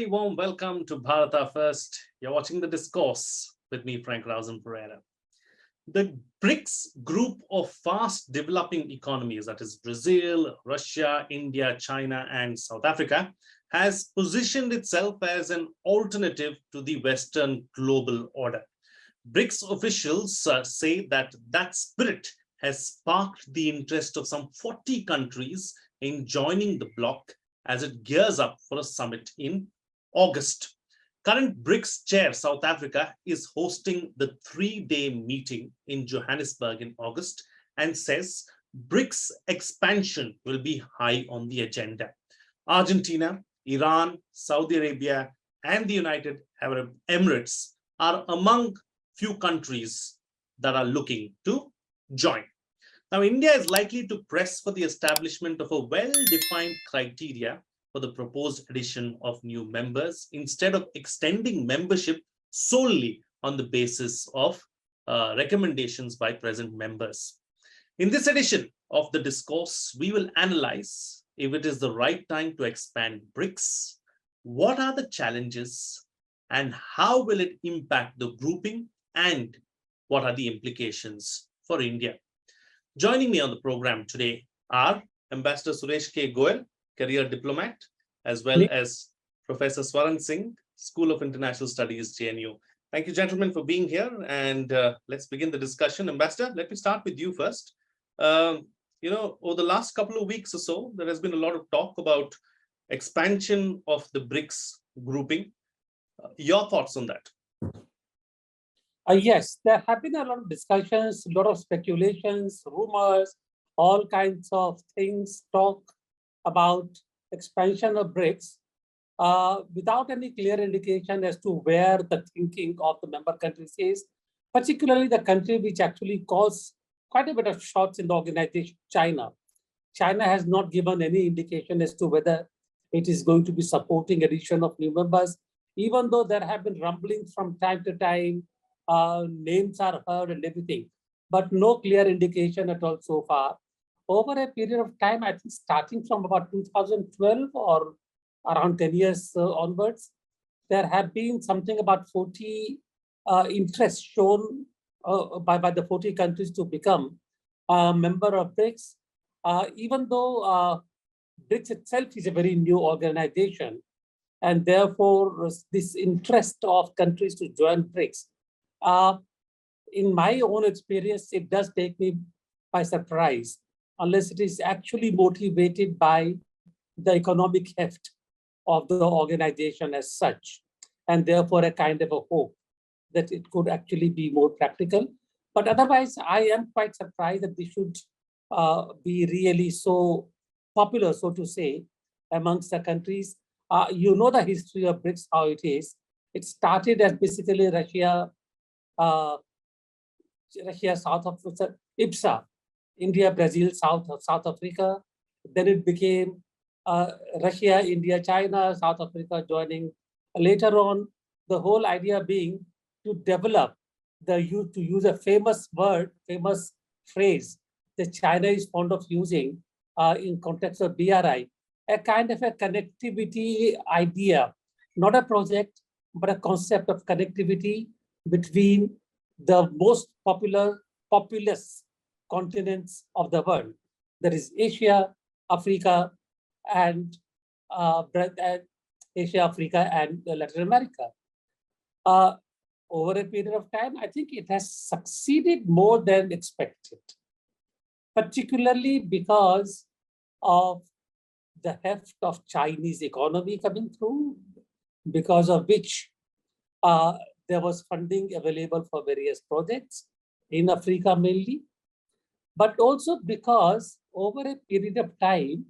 warm welcome to Bharata First. You're watching the Discourse with me, Rausan Pereira. The BRICS group of fast developing economies, that is Brazil, Russia, India, China, and South Africa, has positioned itself as an alternative to the Western global order. BRICS officials say that spirit has sparked the interest of some 40 countries in joining the bloc as it gears up for a summit in August. Current BRICS chair, South Africa, is hosting the 3-day meeting in Johannesburg in August and says BRICS expansion will be high on the agenda. Argentina, Iran, Saudi Arabia, and the United Arab Emirates are among few countries that are looking to join. Now, India is likely to press for the establishment of a well-defined criteria for the proposed addition of new members instead of extending membership solely on the basis of recommendations by present members. In this edition of the Discourse, we will analyze if it is the right time to expand BRICS, what are the challenges, and how will it impact the grouping, and what are the implications for India. Joining me on the program today are Ambassador Suresh K. Goel, career diplomat, as well as Professor Swaran Singh, School of International Studies, JNU. Thank you, gentlemen, for being here. And let's begin the discussion. Ambassador, let me start with you first. Over the last couple of weeks or so, there has been a lot of talk about expansion of the BRICS grouping. Your thoughts on that? Yes, there have been a lot of discussions, a lot of speculations, rumors, all kinds of things, talk about expansion of BRICS without any clear indication as to where the thinking of the member countries is, particularly the country which actually caused quite a bit of shots in the organization, China. China has not given any indication as to whether it is going to be supporting addition of new members, even though there have been rumblings from time to time. Names are heard and everything, but no clear indication at all so far. Over a period of time, I think starting from about 2012 or around 10 years onwards, there have been something about 40 interests shown by the 40 countries to become a member of BRICS. Even though BRICS itself is a very new organization, and therefore this interest of countries to join BRICS, in my own experience, it does take me by surprise, unless it is actually motivated by the economic heft of the organization as such, and therefore a kind of a hope that it could actually be more practical. But otherwise, I am quite surprised that this should be really so popular, so to say, amongst the countries. You know the history of BRICS, how it is. It started as basically Russia, South Africa, IPSA, India, Brazil, South Africa. Then it became Russia, India, China, South Africa joining. Later on, the whole idea being to develop to use a famous phrase that China is fond of using in context of BRI, a kind of a connectivity idea, not a project, but a concept of connectivity between the most populous continents of the world. That is Asia, Africa, and Asia, Africa, and Latin America. Over a period of time, I think it has succeeded more than expected, particularly because of the heft of Chinese economy coming through, because of which there was funding available for various projects in Africa mainly, but also because over a period of time,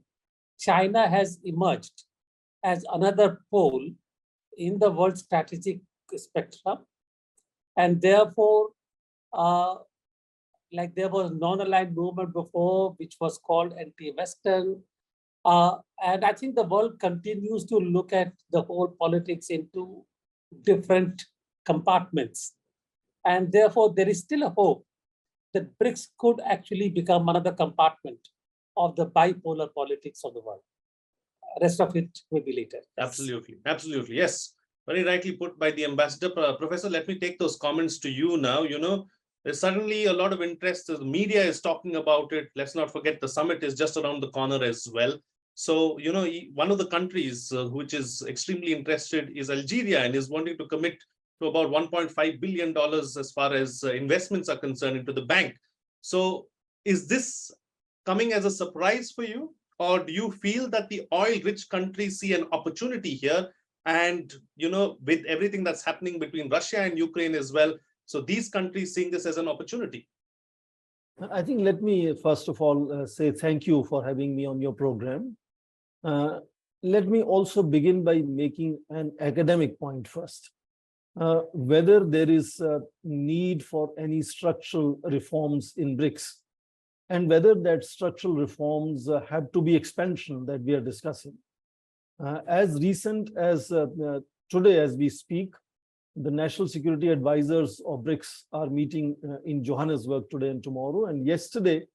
China has emerged as another pole in the world strategic spectrum. And therefore, like there was non-aligned movement before, which was called anti-Western. And I think the world continues to look at the whole politics into different compartments. And therefore, there is still a hope that BRICS could actually become another compartment of the bipolar politics of the world. rest of it will be later. Absolutely. Absolutely. Yes. Very rightly put by the ambassador. Professor, let me take those comments to you now. There's suddenly a lot of interest. The media is talking about it. Let's not forget the summit is just around the corner as well. So, one of the countries which is extremely interested is Algeria and is wanting to commit to about $1.5 billion as far as investments are concerned into the bank. So is this coming as a surprise for you? Or do you feel that the oil-rich countries see an opportunity here? And, with everything that's happening between Russia and Ukraine as well, so these countries seeing this as an opportunity? I think let me first of all say thank you for having me on your program. Let me also begin by making an academic point first. Whether there is a need for any structural reforms in BRICS, and whether that structural reforms have to be expansion that we are discussing. As recent as today, as we speak, the National Security Advisors of BRICS are meeting in Johannesburg today and tomorrow. And yesterday,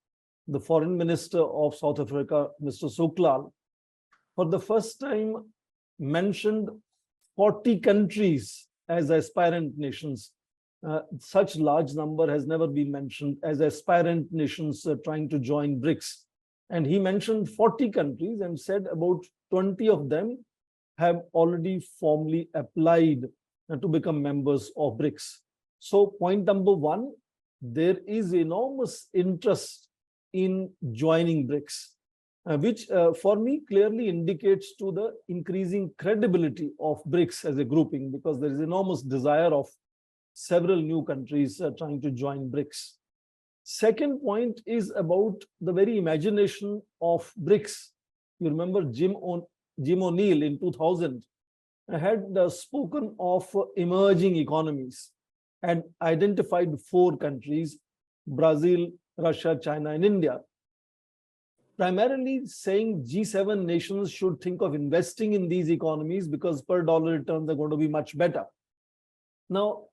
the Foreign Minister of South Africa, Mr. Soklal, for the first time mentioned 40 countries as aspirant nations. Such large number has never been mentioned as aspirant nations trying to join BRICS. And he mentioned 40 countries and said about 20 of them have already formally applied to become members of BRICS. So point number one, there is enormous interest in joining BRICS, which for me clearly indicates to the increasing credibility of BRICS as a grouping, because there is enormous desire of several new countries trying to join BRICS. Second point is about the very imagination of BRICS. You remember Jim O'Neill in 2000 had spoken of emerging economies and identified 4 countries: Brazil, Russia, China, and India. Primarily saying G7 nations should think of investing in these economies because per dollar returns are going to be much better. Now,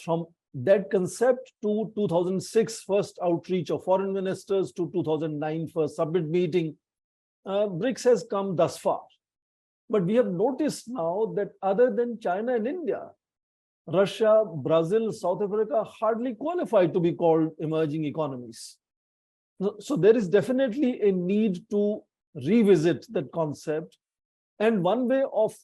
from that concept to 2006 first outreach of foreign ministers to 2009 first summit meeting, BRICS has come thus far. But we have noticed now that other than China and India, Russia, Brazil, South Africa hardly qualify to be called emerging economies. So there is definitely a need to revisit that concept. And one way of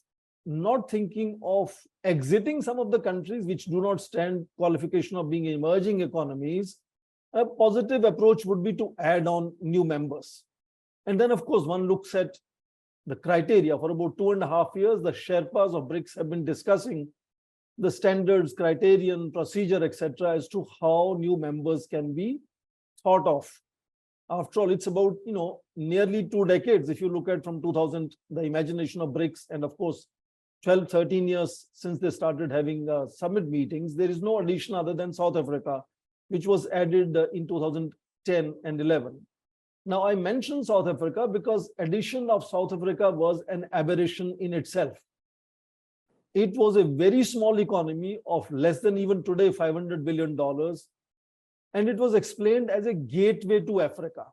not thinking of exiting some of the countries which do not stand qualification of being emerging economies, a positive approach would be to add on new members. And then, of course, one looks at the criteria. For about 2.5 years, the Sherpas of BRICS have been discussing the standards, criterion, procedure, etc., as to how new members can be thought of. After all, it's about, nearly 2 decades. If you look at from 2000, the imagination of BRICS, and of course, 12, 13 years since they started having summit meetings, there is no addition other than South Africa, which was added in 2010 and 11. Now, I mentioned South Africa because addition of South Africa was an aberration in itself. It was a very small economy of less than even today $500 billion. And it was explained as a gateway to Africa.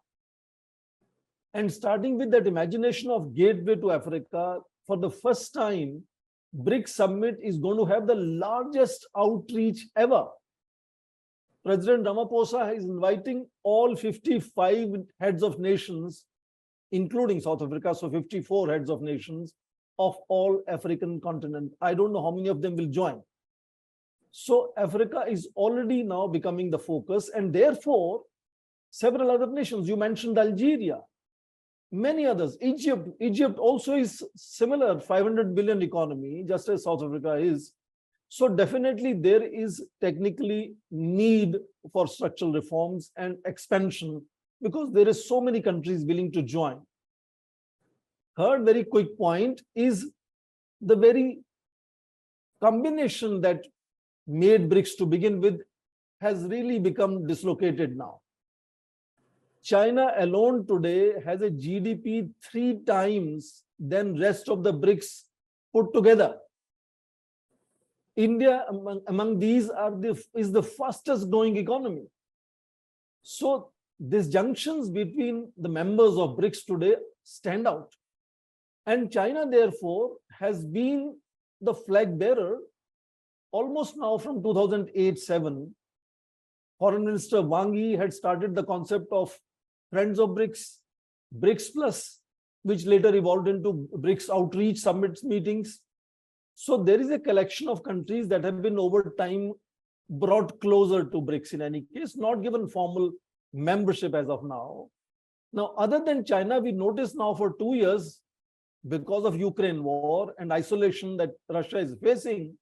And starting with that imagination of gateway to Africa, for the first time, BRICS Summit is going to have the largest outreach ever. President Ramaphosa is inviting all 55 heads of nations, including South Africa, so 54 heads of nations of all African continent. I don't know how many of them will join. So Africa is already now becoming the focus, and therefore several other nations, you mentioned Algeria, many others, Egypt also is similar 500 billion economy, just as South Africa is. So definitely there is technically need for structural reforms and expansion because there is so many countries willing to join. Third very quick point is the very combination that made BRICS to begin with has really become dislocated now. China alone today has a GDP 3 times than rest of the BRICS put together. India among these is the fastest growing economy. So these junctions between the members of BRICS today stand out. And China, therefore, has been the flag bearer almost now from 2008-7. Foreign Minister Wang Yi had started the concept of Friends of BRICS, BRICS Plus, which later evolved into BRICS Outreach Summit meetings. So there is a collection of countries that have been over time brought closer to BRICS in any case, not given formal membership as of now. Now, other than China, we notice now for 2 years, because of Ukraine war and isolation that Russia is facing,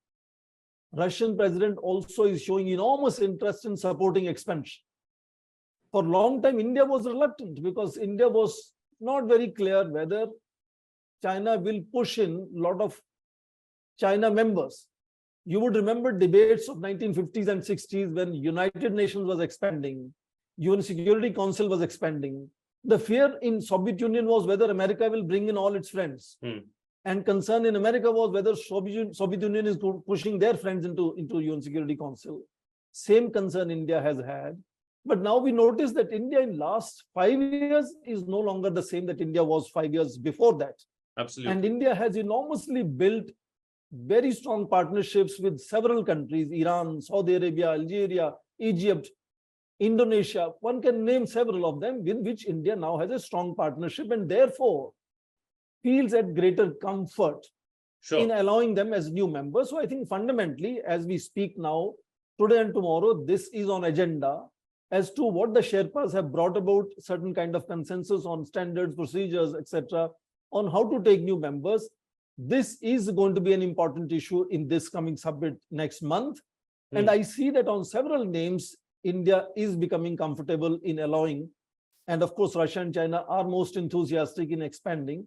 Russian president also is showing enormous interest in supporting expansion. For a long time, India was reluctant because India was not very clear whether China will push in a lot of China members. You would remember debates of 1950s and 60s when United Nations was expanding, UN Security Council was expanding. The fear in Soviet Union was whether America will bring in all its friends. And concern in America was whether Soviet Union is pushing their friends into UN Security Council. Same concern India has had. But now we notice that India in last 5 years is no longer the same that India was 5 years before that. Absolutely. And India has enormously built very strong partnerships with several countries, Iran, Saudi Arabia, Algeria, Egypt, Indonesia. One can name several of them with which India now has a strong partnership and therefore feels at greater comfort in allowing them as new members. So I think fundamentally, as we speak now, today and tomorrow, this is on agenda as to what the Sherpas have brought about certain kind of consensus on standards, procedures, etc., on how to take new members. This is going to be an important issue in this coming summit next month. And I see that on several names, India is becoming comfortable in allowing. And of course, Russia and China are most enthusiastic in expanding.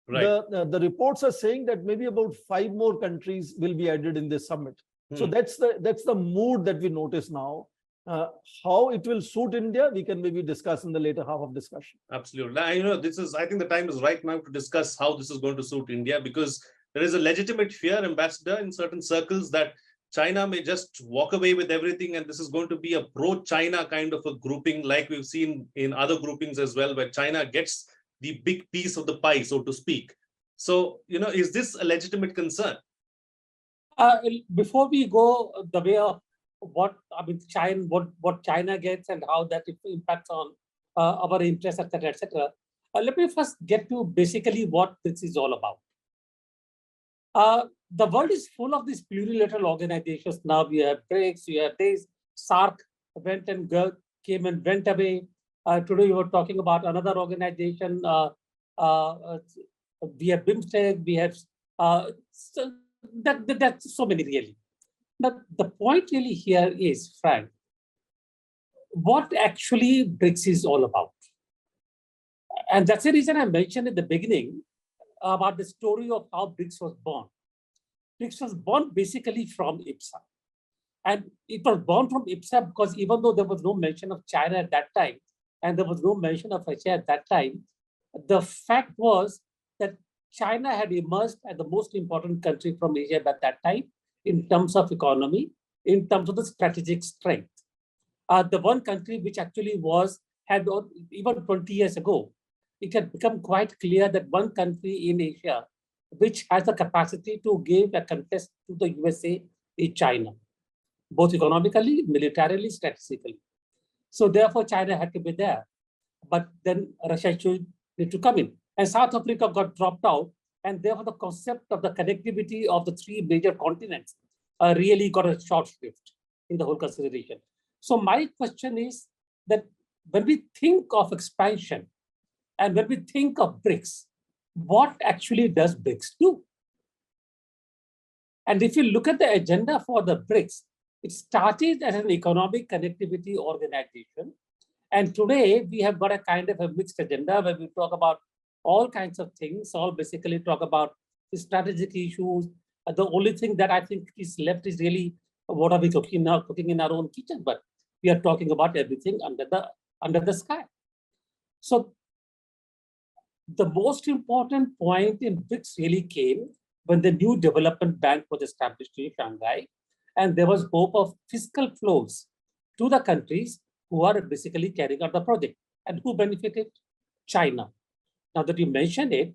Right. The reports are saying that maybe about 5 more countries will be added in this summit. So that's the mood that we notice now. How it will suit India, we can maybe discuss in the later half of discussion. Absolutely. I think the time is right now to discuss how this is going to suit India, because there is a legitimate fear, Ambassador, in certain circles that China may just walk away with everything and this is going to be a pro-China kind of a grouping, like we've seen in other groupings as well, where China gets the big piece of the pie, so to speak. So, is this a legitimate concern? Before we go the way of China, what China gets and how that impacts on our interests, etc., etc., let me first get to basically what this is all about. The world is full of these plurilateral organizations. Now we have BRICS, we have this, SARC came and went away. Today we were talking about another organization. We have BIMSTEC, we have that's so many really. But the point really here is, Frank, what actually BRICS is all about. And that's the reason I mentioned at the beginning about the story of how BRICS was born. BRICS was born basically from IPSA. And it was born from IPSA because even though there was no mention of China at that time, and there was no mention of Russia at that time, the fact was that China had emerged as the most important country from Asia at that time in terms of economy, in terms of the strategic strength. The one country which actually had even 20 years ago, it had become quite clear that one country in Asia which has the capacity to give a contest to the USA is China, both economically, militarily, strategically. So therefore, China had to be there. But then Russia should need to come in. And South Africa got dropped out. And therefore, the concept of the connectivity of the 3 major continents really got a short shrift in the whole consideration. So my question is that when we think of expansion and when we think of BRICS, what actually does BRICS do? And if you look at the agenda for the BRICS, it started as an economic connectivity organization. And today we have got a kind of a mixed agenda where we talk about all kinds of things, all basically talk about the strategic issues. The only thing that I think is left is really what are we cooking now, cooking in our own kitchen, but we are talking about everything under the sky. So the most important point in BRICS really came when the new development bank was established in Shanghai, and there was hope of fiscal flows to the countries who are basically carrying out the project. And who benefited? China. Now that you mentioned it,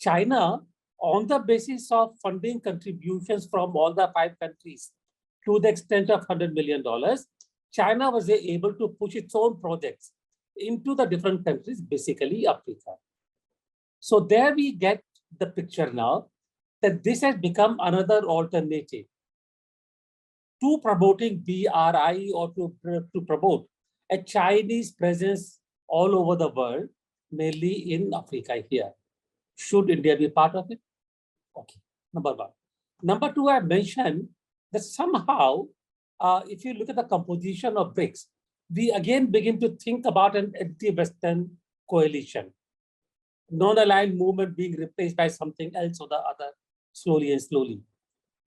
China, on the basis of funding contributions from all the 5 countries to the extent of $100 million, China was able to push its own projects into the different countries, basically Africa. So there we get the picture now that this has become another alternative to promoting BRI or to promote a Chinese presence all over the world, mainly in Africa here. Should India be part of it? Okay, number one. Number two, I mentioned that somehow, if you look at the composition of BRICS, we again begin to think about an anti-Western coalition, non-aligned movement being replaced by something else or the other, slowly and slowly.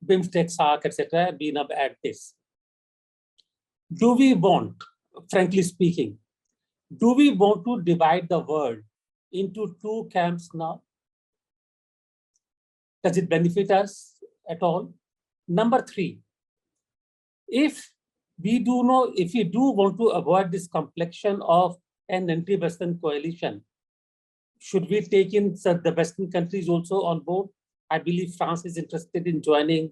BIMSTEC, SAARC, etc., being up at this. Do we want, frankly speaking, do we want to divide the world into 2 camps now? Does it benefit us at all? Number 3, if we do want to avoid this complexion of an anti-Western coalition, should we take in the Western countries also on board? I believe France is interested in joining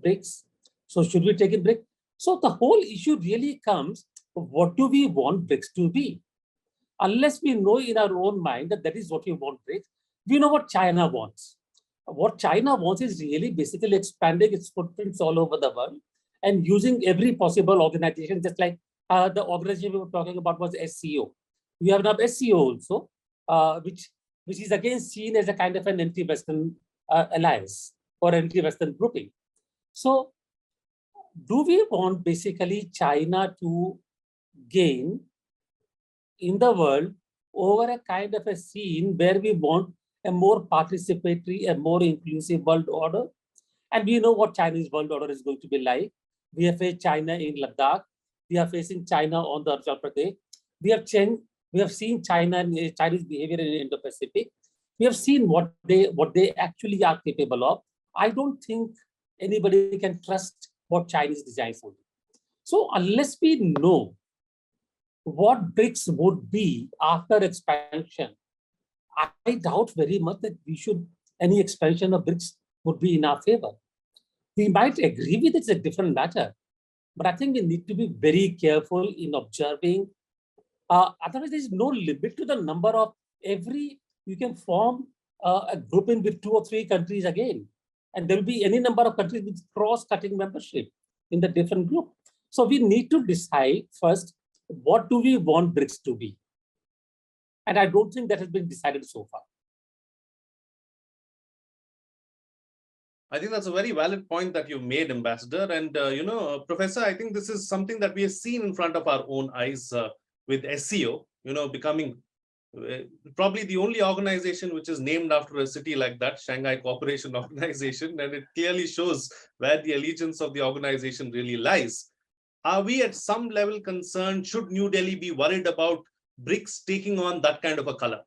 BRICS. So should we take in BRICS? So the whole issue really comes, what do we want BRICS to be? Unless we know in our own mind that that is what we want BRICS, we know what China wants. What China wants is really basically expanding its footprints all over the world and using every possible organization, just like the organization we were talking about was SCO. We have now SCO also, which is again seen as a kind of an anti-Western alliance or anti-Western grouping. So do we want basically China to gain in the world over a kind of a scene where we want a more participatory, a more inclusive world order? And we know what Chinese world order is going to be like. We have faced China in Ladakh. We are facing China on the Arunachal Pradesh. We have seen Chinese behavior in Indo-Pacific. We have seen what they actually are capable of. I don't think anybody can trust what Chinese designs will do. So unless we know what BRICS would be after expansion, I doubt very much that any expansion of BRICS would be in our favor. We might agree with it's a different matter, but I think we need to be very careful in observing. Otherwise, there is no limit to the number of you can form a grouping with 2 or 3 countries again. And there will be any number of countries with cross-cutting membership in the different group. So we need to decide first, what do we want BRICS to be? And I don't think that has been decided so far. I think that's a very valid point that you made, Ambassador. And, Professor, I think this is something that we have seen in front of our own eyes with SCO, becoming probably the only organization which is named after a city like that, Shanghai Cooperation Organization, and it clearly shows where the allegiance of the organization really lies. Are we at some level concerned? Should New Delhi be worried about BRICS taking on that kind of a color?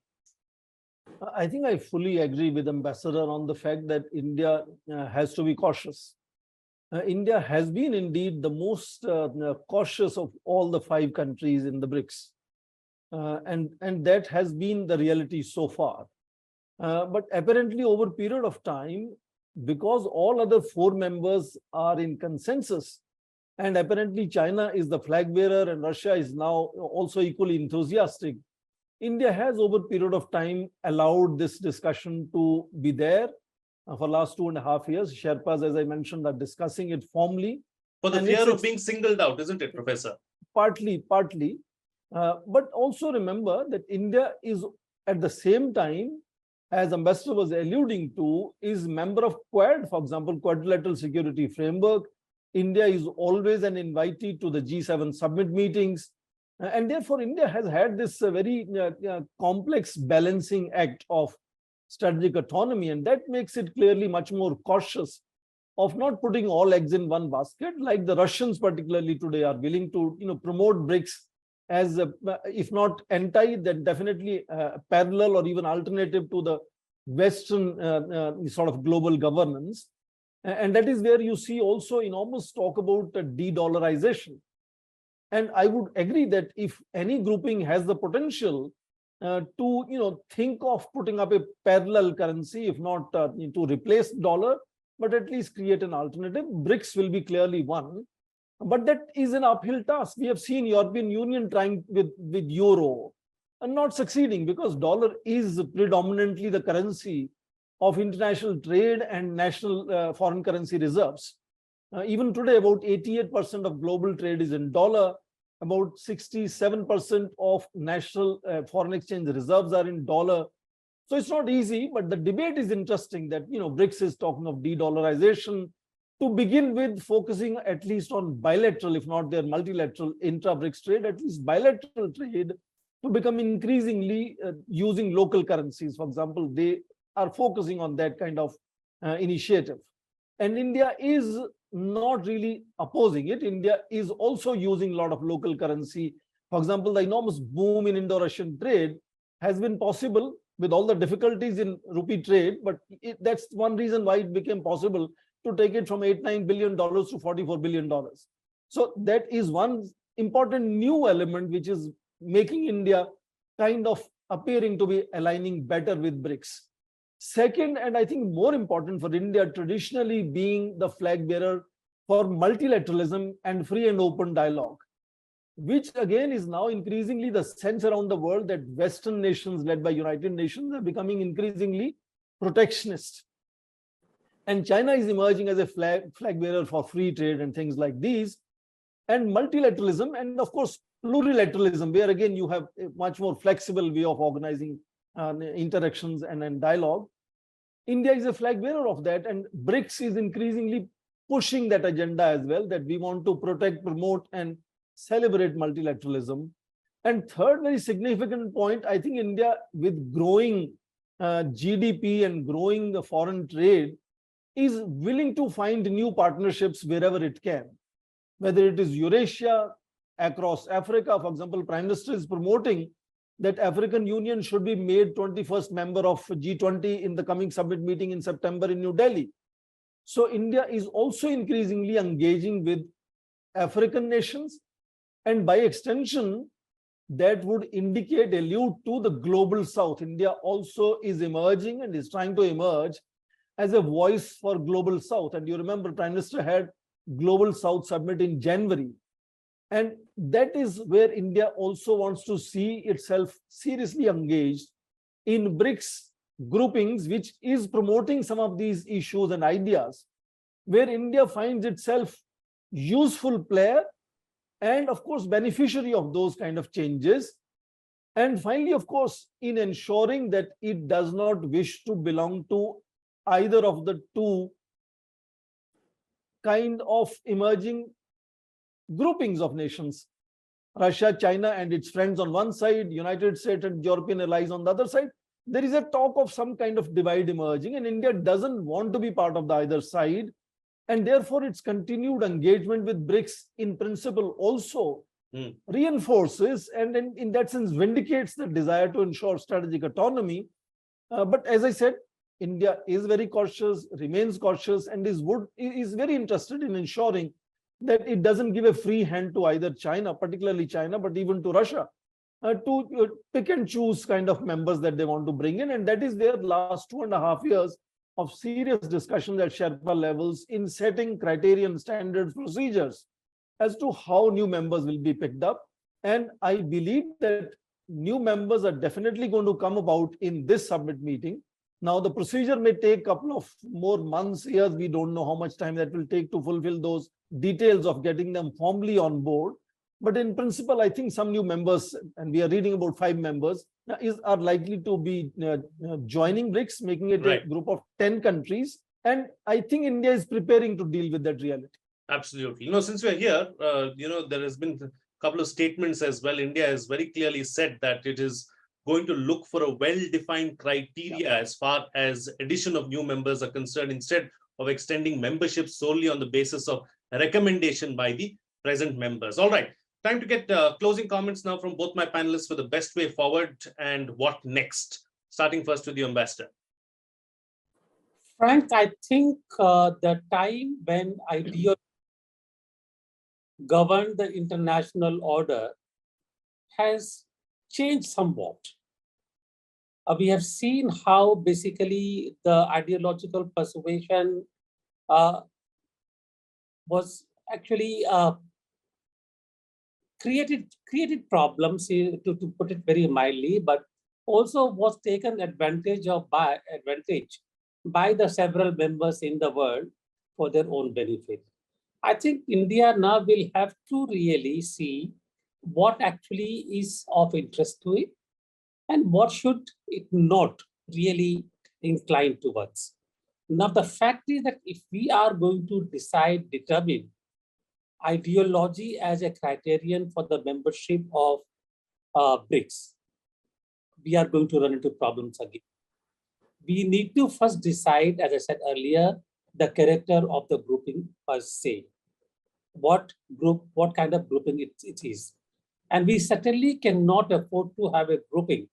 I think I fully agree with Ambassador on the fact that India has to be cautious. India has been indeed the most cautious of all the 5 countries in the BRICS. And that has been the reality so far. But apparently over a period of time, because all other 4 members are in consensus, and apparently China is the flag bearer and Russia is now also equally enthusiastic, India has over a period of time allowed this discussion to be there for last 2.5 years. Sherpas, as I mentioned, are discussing it formally. For the fear of being singled out, isn't it, Professor? Partly. But also remember that India is at the same time, as Ambassador was alluding to, is member of Quad, for example, Quadrilateral Security Framework. India is always an invitee to the G7 summit meetings. And therefore, India has had this very complex balancing act of strategic autonomy. And that makes it clearly much more cautious of not putting all eggs in one basket, like the Russians particularly today are willing to promote BRICS as, if not anti, then definitely parallel or even alternative to the Western sort of global governance. And that is where you see also enormous talk about de-dollarization. And I would agree that if any grouping has the potential to think of putting up a parallel currency, if not to replace dollar, but at least create an alternative. BRICS will be clearly one, but that is an uphill task. We have seen European Union trying with euro and not succeeding, because dollar is predominantly the currency of international trade and national foreign currency reserves. Even today, about 88% of global trade is in dollar. About 67% of national foreign exchange reserves are in dollar. So it's not easy, but the debate is interesting that, BRICS is talking of de-dollarization to begin with, focusing at least on bilateral, if not their multilateral intra-BRICS trade, at least bilateral trade, to become increasingly using local currencies. For example, they are focusing on that kind of initiative. And India is not really opposing it. India is also using a lot of local currency. For example, the enormous boom in Indo-Russian trade has been possible with all the difficulties in rupee trade, but that's one reason why it became possible to take it from $8-9 billion to $44 billion. So that is one important new element which is making India kind of appearing to be aligning better with BRICS. Second, and I think more important for India, traditionally being the flag bearer for multilateralism and free and open dialogue, which again is now increasingly the sense around the world that Western nations led by United Nations are becoming increasingly protectionist. And China is emerging as a flag bearer for free trade and things like these. And multilateralism, and of course, plurilateralism, where again you have a much more flexible way of organizing interactions and dialogue. India is a flag bearer of that, and BRICS is increasingly pushing that agenda as well, that we want to protect, promote, and celebrate multilateralism. And third, very significant point, I think India, with growing GDP and growing the foreign trade, is willing to find new partnerships wherever it can, whether it is Eurasia, across Africa. For example, Prime Minister is promoting that African Union should be made 21st member of G20 in the coming summit meeting in September in New Delhi. So India is also increasingly engaging with African nations, and by extension, that would indicate, allude to the global South. India also is emerging and is trying to emerge as a voice for global South. And you remember, Prime Minister had Global South Summit in January. And that is where India also wants to see itself seriously engaged in BRICS groupings, which is promoting some of these issues and ideas, where India finds itself useful player and of course beneficiary of those kind of changes. And finally, of course, in ensuring that it does not wish to belong to either of the two kind of emerging groupings of nations, Russia, China and its friends on one side, United States and European allies on the other side. There is a talk of some kind of divide emerging, and India doesn't want to be part of the either side. And therefore, its continued engagement with BRICS in principle also reinforces and in that sense vindicates the desire to ensure strategic autonomy. But as I said, India is very cautious, remains cautious, and is very interested in ensuring that it doesn't give a free hand to either China, particularly China, but even to Russia, to pick and choose kind of members that they want to bring in. And that is their last 2.5 years of serious discussions at Sherpa levels in setting criterion, standards, procedures as to how new members will be picked up. And I believe that new members are definitely going to come about in this summit meeting. Now, the procedure may take a couple of more months, years. We don't know how much time that will take to fulfill those details of getting them formally on board. But in principle, I think some new members, and we are reading about 5 members, are likely to be joining BRICS, making it a group of 10 countries. And I think India is preparing to deal with that reality. Absolutely. Since we're here, there has been a couple of statements as well. India has very clearly said that it is going to look for a well-defined criteria as far as addition of new members are concerned, instead of extending membership solely on the basis of a recommendation by the present members. All right, time to get closing comments now from both my panelists for the best way forward and what next. Starting first with the Ambassador. Frank, I think the time when ideology governed the international order has changed somewhat. We have seen how basically the ideological persuasion was actually created problems, to put it very mildly, but also was taken advantage by the several members in the world for their own benefit. I think India now will have to really see what actually is of interest to it and what should it not really incline towards. Now, the fact is that if we are going to determine ideology as a criterion for the membership of BRICS, we are going to run into problems again. We need to first decide, as I said earlier, the character of the grouping per se. What kind of grouping it is. And we certainly cannot afford to have a grouping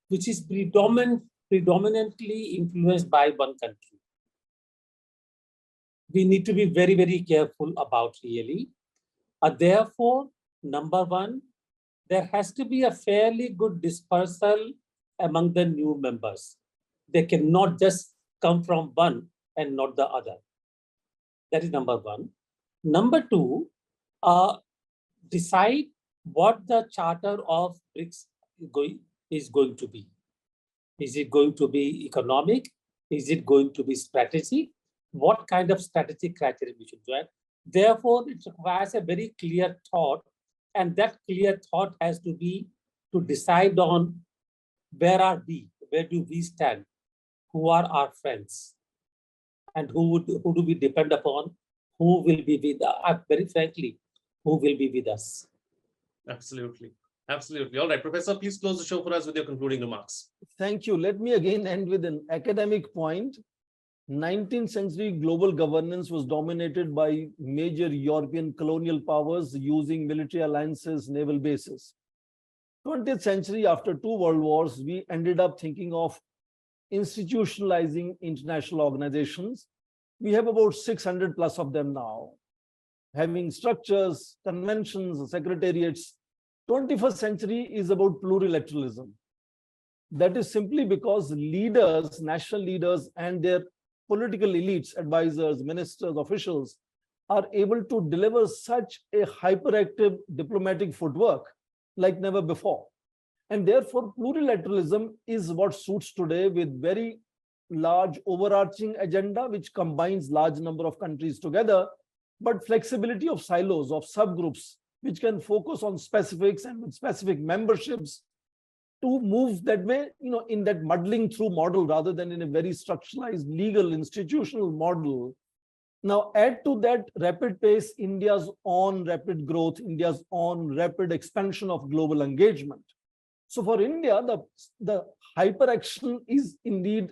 which is predominantly influenced by one country. We need to be very, very careful about really. Therefore, number one, there has to be a fairly good dispersal among the new members. They cannot just come from one and not the other. That is number one. Number two, decide what the charter of BRICS is going to be. Is it going to be economic? Is it going to be strategy? What kind of strategic criteria we should do it? Therefore, it requires a very clear thought, and that clear thought has to be to decide on where do we stand, who are our friends, and who do we depend upon, who will be with us, very frankly, who will be with us. Absolutely. Absolutely. All right, Professor, please close the show for us with your concluding remarks. Thank you. Let me again end with an academic point. 19th century global governance was dominated by major European colonial powers using military alliances, naval bases. 20th century, after 2 world wars, we ended up thinking of institutionalizing international organizations. We have about 600 plus of them now, having structures, conventions, secretariats. 21st century is about plurilateralism. That is simply because leaders, national leaders, and their political elites, advisors, ministers, officials are able to deliver such a hyperactive diplomatic footwork like never before. And therefore, plurilateralism is what suits today, with very large overarching agenda, which combines large number of countries together, but flexibility of silos, of subgroups, which can focus on specifics and with specific memberships to move that way, in that muddling through model rather than in a very structuralized legal institutional model. Now, add to that rapid pace, India's own rapid growth, India's own rapid expansion of global engagement. So for India, the hyperaction is indeed,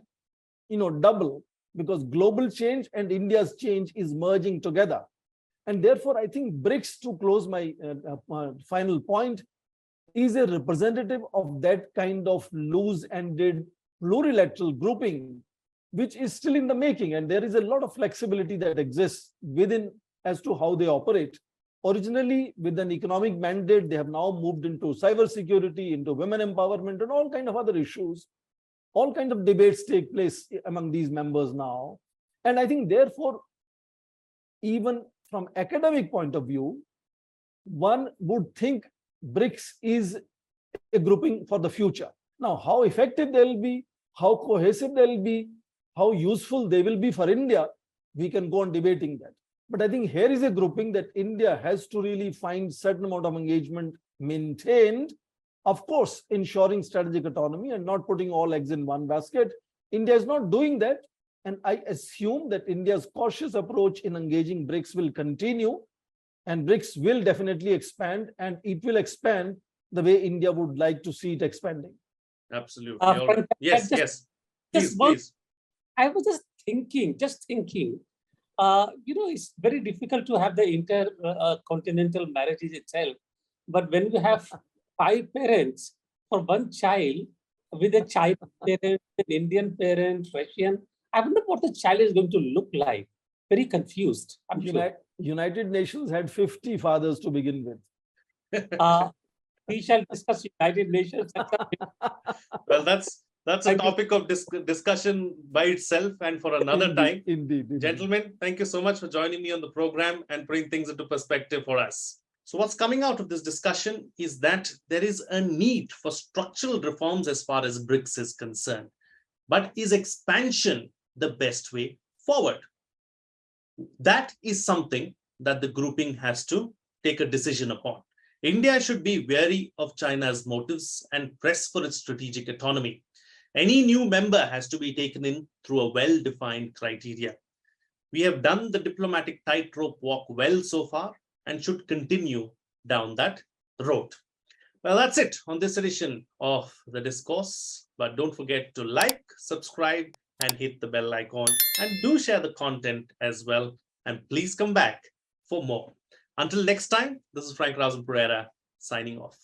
double, because global change and India's change is merging together. And therefore, I think BRICS, to close my final point, is a representative of that kind of loose-ended plurilateral grouping, which is still in the making. And there is a lot of flexibility that exists within as to how they operate. Originally, with an economic mandate, they have now moved into cybersecurity, into women empowerment, and all kinds of other issues. All kinds of debates take place among these members now. And I think, therefore, even from academic point of view, one would think BRICS is a grouping for the future. Now, how effective they will be, how cohesive they will be, how useful they will be for India, we can go on debating that. But I think here is a grouping that India has to really find certain amount of engagement maintained, of course, ensuring strategic autonomy and not putting all eggs in one basket. India is not doing that. And I assume that India's cautious approach in engaging BRICS will continue, and BRICS will definitely expand, and it will expand the way India would like to see it expanding. Absolutely. Yes. Please. I was just thinking, it's very difficult to have the intercontinental marriages itself. But when you have 5 parents for one child, with a Chinese parent, an Indian parent, Russian, I wonder what the child is going to look like. Very confused. United Nations had 50 fathers to begin with. We shall discuss United Nations. Well, that's That's a topic of discussion by itself and for another time. Indeed. Gentlemen, thank you so much for joining me on the program and putting things into perspective for us. So what's coming out of this discussion is that there is a need for structural reforms as far as BRICS is concerned. But is expansion the best way forward? That is something that the grouping has to take a decision upon. India should be wary of China's motives and press for its strategic autonomy. Any new member has to be taken in through a well-defined criteria. We have done the diplomatic tightrope walk well so far and should continue down that road. Well, that's it on this edition of The Discourse. But don't forget to like, subscribe, and hit the bell icon. And do share the content as well. And please come back for more. Until next time, this is Frank Rausan Pereira signing off.